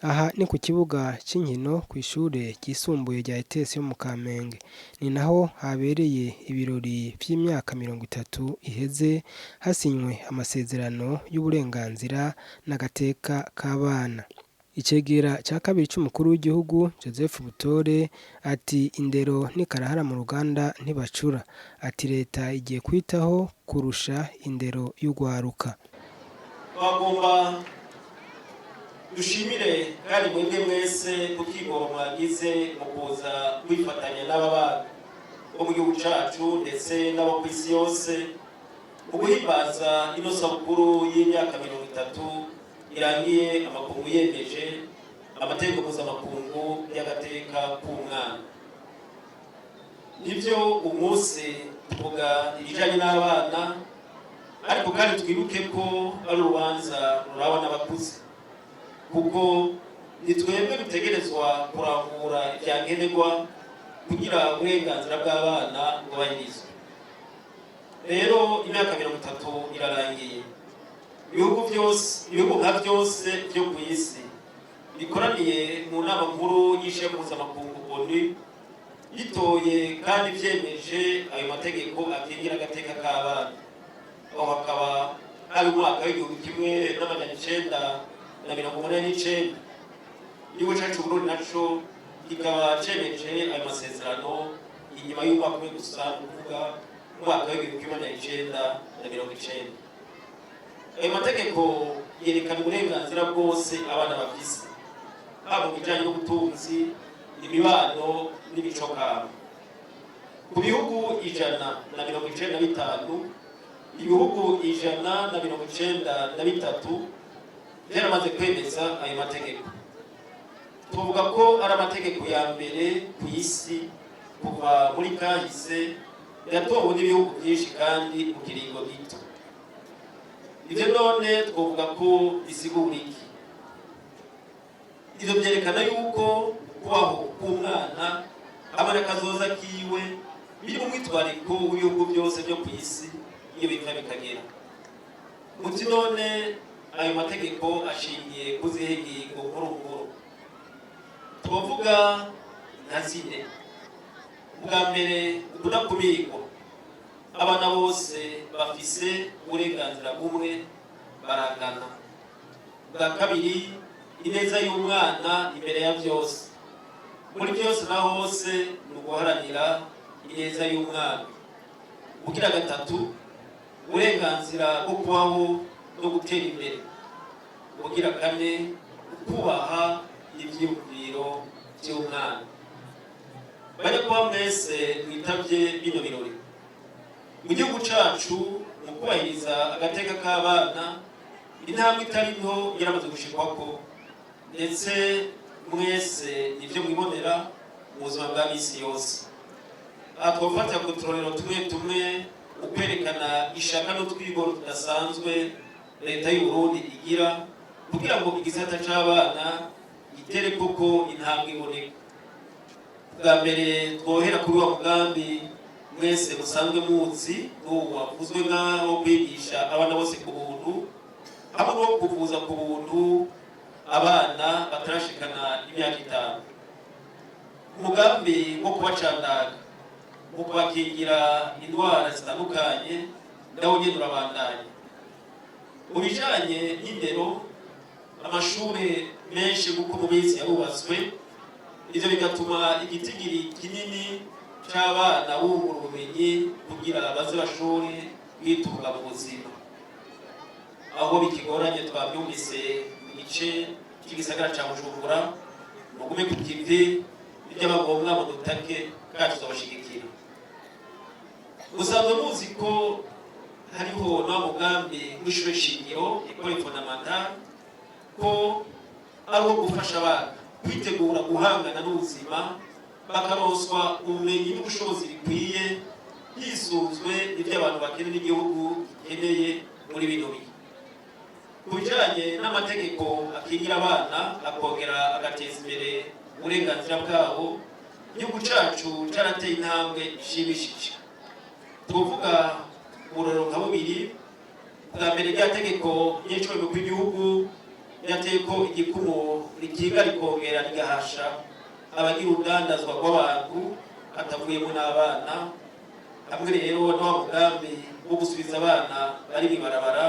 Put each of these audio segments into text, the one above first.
Aha ni ku kibuga cy'inkino ku ishure ryisumbuye rya ETS yo mu Kamenge. Ni naho habereye ibirori by'imyaka 30 iheze hasinywe amasezerano y'uburenganzira n'agateka k'abana. Icegera cya kabiri cy'umukuru w'igihugu Joseph Butore ati indero nikarahara mu ruganda ntibacura. Ati leta igiye kwitaho kurusha indero y'ugwaruka. Bagomba dushimire kandi mwebwe mwese kukigoro mwagize mu kuza kwifatanya n'ababana bo mu gihugu cyacu ndetse n'abo ku isi yose mu guhimbaza ino sabukuru y'imyaka 30 irangiye amakungu yemeje amategeko mpuzamakungu y'agateka k'umwana. Nibyo umunsi tuvuga ibijyanye n'abana, ariko kandi twibuke ko ari urubanza ruraba n'abakuze, kuko nitwebwe dutegerezwa kurangura ibyankenerwa kugira uburenganzira bw'abana bwubahirizwe. Rero imyaka 30 irarangiye, ibihugu nka byose byo ku isi bikoraniye mu nama nkuru y'ishami mpuzamakungu ONU yitoye kandi byemeje ayo mategeko akingira agateka k'abana. Aho hakaba ari umwaka w'1989 igihugu cyacu Burundi naco kikaba cemeje ayo masezerano inyuma y'umwaka umwe gusa, kuvuga umwaka w'1990. Ayo mategeko yerekana uburenganzira bwose abana bafise, haba mu bijyanye n'ubutunzi, imibano n'imico kama. Ku bihugu 195, ibihugu 193 byaramaze kwemeza ayo mategeko. Tuvuga ko ari amategeko ya mbere ku isi kuva muri kahise, yatowe n'ibihugu byinshi kandi mu kiringo gito. Ibyo none twavuga ko bisigura iki? Ibyo byerekana yuko kubaho k'umwana abana kazoza kiwe biri mu mwitwariko w'ibihugu byose byo ku isi iyo biva bikagera. Muti none ayo mategeko ashingiye ku zihe ngingo nkuru? Twavuga nka zine. Ubwa mbere, kudakumirwa. Abana bose bafise uburenganzira bumwe, barangana. Ubwa kabiri, ineza y'umwana imbere ya byose. Muri byose na hose ni uguharanira ineza y'umwana. Ubugira gatatu, uburenganzira bwo kubaho no gutera imbere. Ubugira kane, kubaha ibyiyumviro by'umwana. Bajya kuba mwese mwitabye bino birori. Mu gihugu cyacu mu kubahiriza agateka k'abana, intambwe itari nto yaramaze gushikwako, ndetse mwese nibyo mwibonera mu buzima bwa misi yose. Aha twafatira ku turorero tumwe ukwerekana ishaka n'utwigoro tudasanzwe leta y'u Burundi igira kugira ngo igisata c'abana gitere koko intambwe iboneka. Bwa mbere twohera kuri wa mugambi mwese musanzwe muzi n'ubu wavuzwe nk'aho kwigisha abana bose ku buntu, hamwe no kuvuza ku buntu abana batarashikana imyaka 5. Umugambi wo kubacandaga, wo kubakingira indwara zitandukanye, nawo nyene urabandanya. Mu bijanye n'indero, amashuri menshi kuko mu minsi yarubatswe, ivyo bigatuma igitigiri kinini c'abana bungura ubumenyi kugira baze bashobore kwitunga mu buzima. Aho bikigoranye twabyumvise mu gice cy'igisagara ca Bujumbura, mugume ku kivi iby'abagombwa mu dutake kandi tuzabashigikira. Musanzwe muzi ko hariho na mugambi w'ishure shingiro école fondamentale ko ari uwo gufasha abana kwitegura guhangana n'ubuzima, bakaronswa ubumenyi n'ubushobozi bikwiye hisunzwe ibyo abantu bakeneye n'igihugu gikeneye muri bino bihe. ku bijanye n'amategeko akingira abana akongera agateza imbere uburenganzira bwabo, igihugu cacu carateye intambwe ishimishije. Tuvuga uburorero nka bubiri. Bwa mbere rya tegeko ry'icomeko kw'igihugu ryateye ko igikumu rikinga rikongera rigahasha abagira urudandazwa rw'abantu atavuyemo n'abana. Hamwe rero n'uwa mugambi wo gusubiza abana bari mw'ibarabara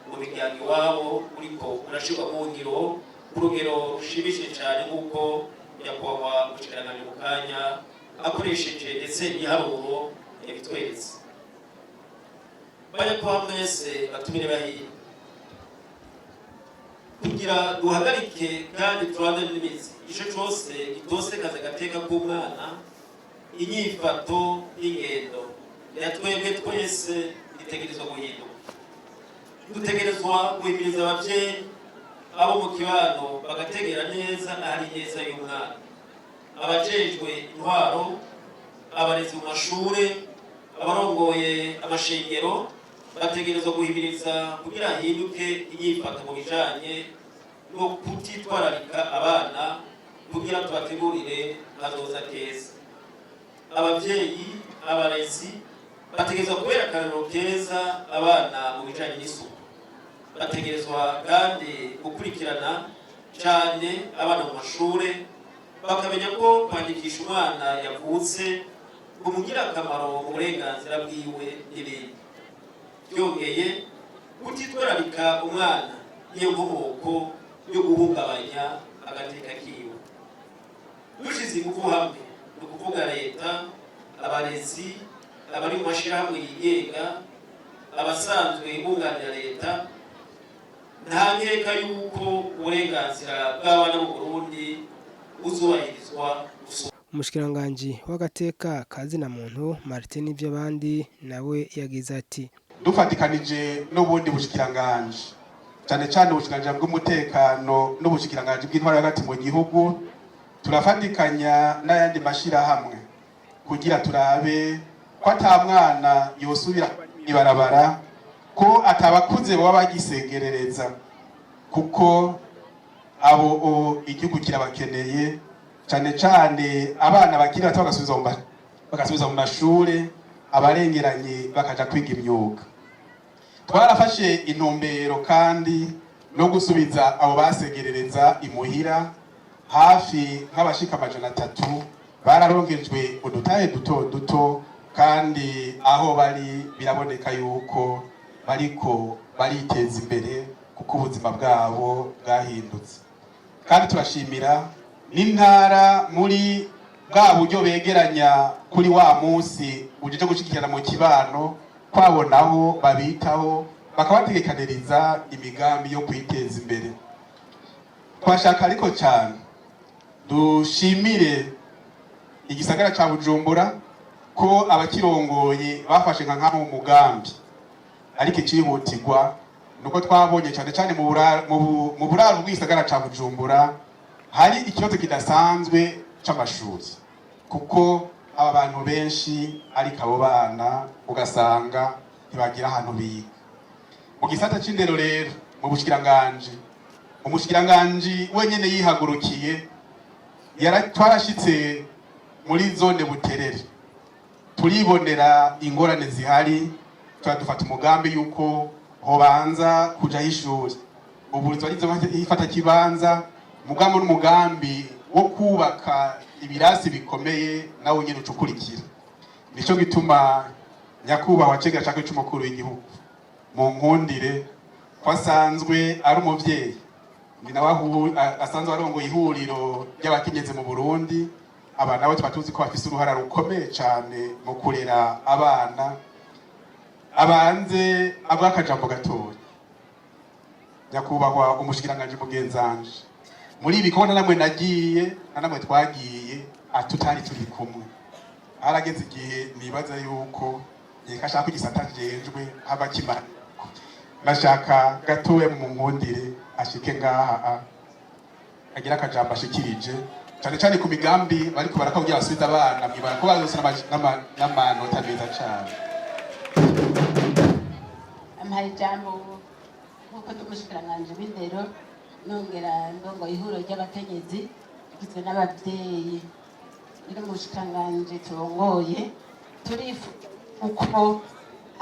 mu miryango iwabo uriko urashirwa mu ngiro ku rugero rushimishije cyane nk'uko nyakubahwa umushikiranganji mu kanya akoresheje ndetse ibiharuro yabitweretse. Banyakubahwa mwese batumire bahiri kugira duhagarike kandi turande n'imizi ico cose gitosekaza agateka k'umwana, inyifato y'ingendo ya twebwe twese itegerezwa guhinduka. Dutegerezwa guhimiriza abavyeyi abo mu kibano bagategera neza ahari neza y'umwana, abajejwe intwaro, abarezi mu mashure, abarongoye amashengero bategerezwa guhimiriza kugira hinduke inyifato mu bijanye no kutitwararika abana kugira tubategurire hazoza keza. Abavyeyi, abarezi bategerezwa kubera akarorero keza abana mu bijanye n'isuku. Bategerezwa kandi gukurikirana cyane abana mu mashure bakamenya ko kwandikisha umwana yavutse kumugira akamaro mu burenganzira bwiwe n'ibindi. Byongeye kutitwararika umwana niyo nkomoko yo guhungabanya agateka kiwe. Dushize ingufu hamwe ni ukuvuga leta, abarezi, abari mu mashirahamwe yigenga, abasanzwe bunganira leta, nta nkeka yuko uburenganzira bw'abana mu Burundi buzubahirizwa. Umushikiranganji w'agateka kazina muntu Martin Nivyabandi nawe yagize ati: dufatikanije n'ubundi bushikiranganji cyane cyane ubushikiranganji bw'umutekano n'ubushikiranganji bw'intwaro hagati mu gihugu, turafatikanya n'ayandi mashirahamwe kugira turabe ko ata mwana yosubira ibarabara, ko atabakuze baba bagisegerereza, kuko abo igihugu kirabakeneye cyane cyane abana bakiri bato bagasubiza mu mashure, abarengeranye bakaja kwiga imyuga. Twarafashe intumbero kandi no gusubiza abo basegerereza imuhira hafi nk'abashika 300 bararongejwe udutahe duto duto, kandi aho bari biraboneka yuko bariko bariteza imbere kuko ubuzima bwabo bwahindutse. Kandi turashimira n'intara muri bwa buryo begeranya kuri wa munsi uje gushikirana mu kibano kwabonaho babitaho bakabategekaniriza imigambi yo kwiteza imbere. Twashaka ariko cyane dushimire igisagara ca Bujumbura ko abakirongoye bafashe nk'aho umugambi, ariko icihutirwa nuko twabonye cyane cyane mu buraro bw'isagara ca Bujumbura hari ikibazo kidasanzwe c'amashuri, kuko aba bantu benshi ariko abo bana ugasanga ntibagira ahantu biga. Mu gisata c'indero rero mu bushikiranganji, umushikiranganji wenyene yihagurukiye twarashitse muri zone Buterere, turibonera ingorane zihari, turadufata umugambi yuko hobanza kuja ishuri. Ubu ifata kibanza mugambo n'umugambi wo kubaka ibirasi bikomeye nawe nyine ucukurikira. Nico gituma nyakubahwa cega cake c'umukuru w'igihugu mu nkundire kwasanzwe ari umuvyeyi, ni nawe asanzwe arongoye ihuriro ry'abakenyezi mu Burundi. Aba nabo twatuzi ko bafise uruhara rukomeye cyane mu kurera abana. Abanze abakajambo gatoya, nyakubahwa umushikiranganje mugenzanje, muri ibi kona namwe nagiye namwe twagiye atutari turi kumwe. Arageze igihe nibaza yuko yekashaka igisata jejwe haba kimana, nashaka gatoya mu nkundire ashike ngaha agira akajambo ashikirije cyane cyane ku migambi bariko barakabwira basubiza abana mwibara ko bazose n'amanota meza cyane. Amahari jambo nk'uko n'umushikiranganji w'indero nongera ndongoye ihuriro ry'abakenyezi rigizwe n'ababyeyi rero mu bushikiranganji turongoye turifuza uko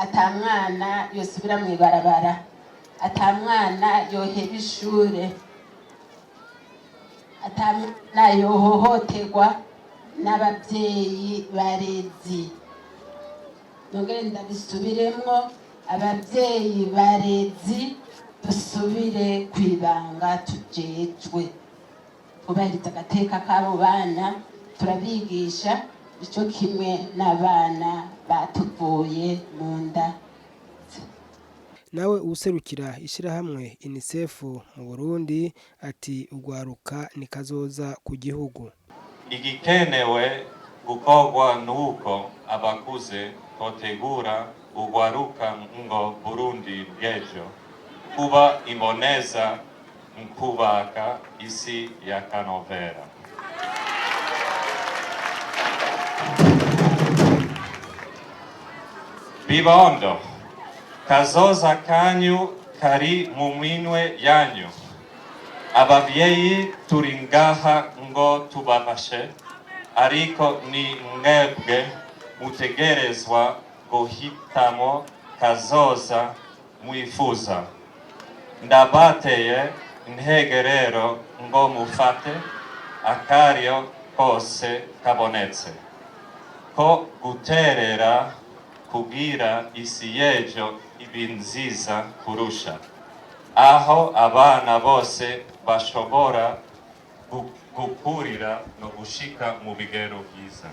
ata mwana yosubira mu ibarabara, ata mwana yoheba ishure, ata mwana yohohoterwa n'ababyeyi barezi. Nongere ndabisubiremwo, ababyeyi barezi dusubire kwibanga tujejwe kubahiriza agateka k'abo bana, turabigisha ico kimwe n'abana batuvuye mu nda. Nawe userukira ishirahamwe UNICEF mu Burundi ati urwaruka ni kazoza ku gihugu. Igikenewe gukorwa nuko abakuze totegura urwaruka ngo Burundi bw'ejo kuba imboneza mu kubaka isi ya kanovera. Bibondo, kazoza kanyu kari mu minwe yanyu. Abavyeyi turi ngaha ngo tubafashe, ariko ni mwebwe mutegerezwa guhitamo kazoza mwifuza. Ndabateye intege rero ngo mufate akaryo kose kabonetse ko guterera kugira isi y'ejo ibe nziza kurusha, aho abana bose bashobora gukurira no gushika mu bigero byiza.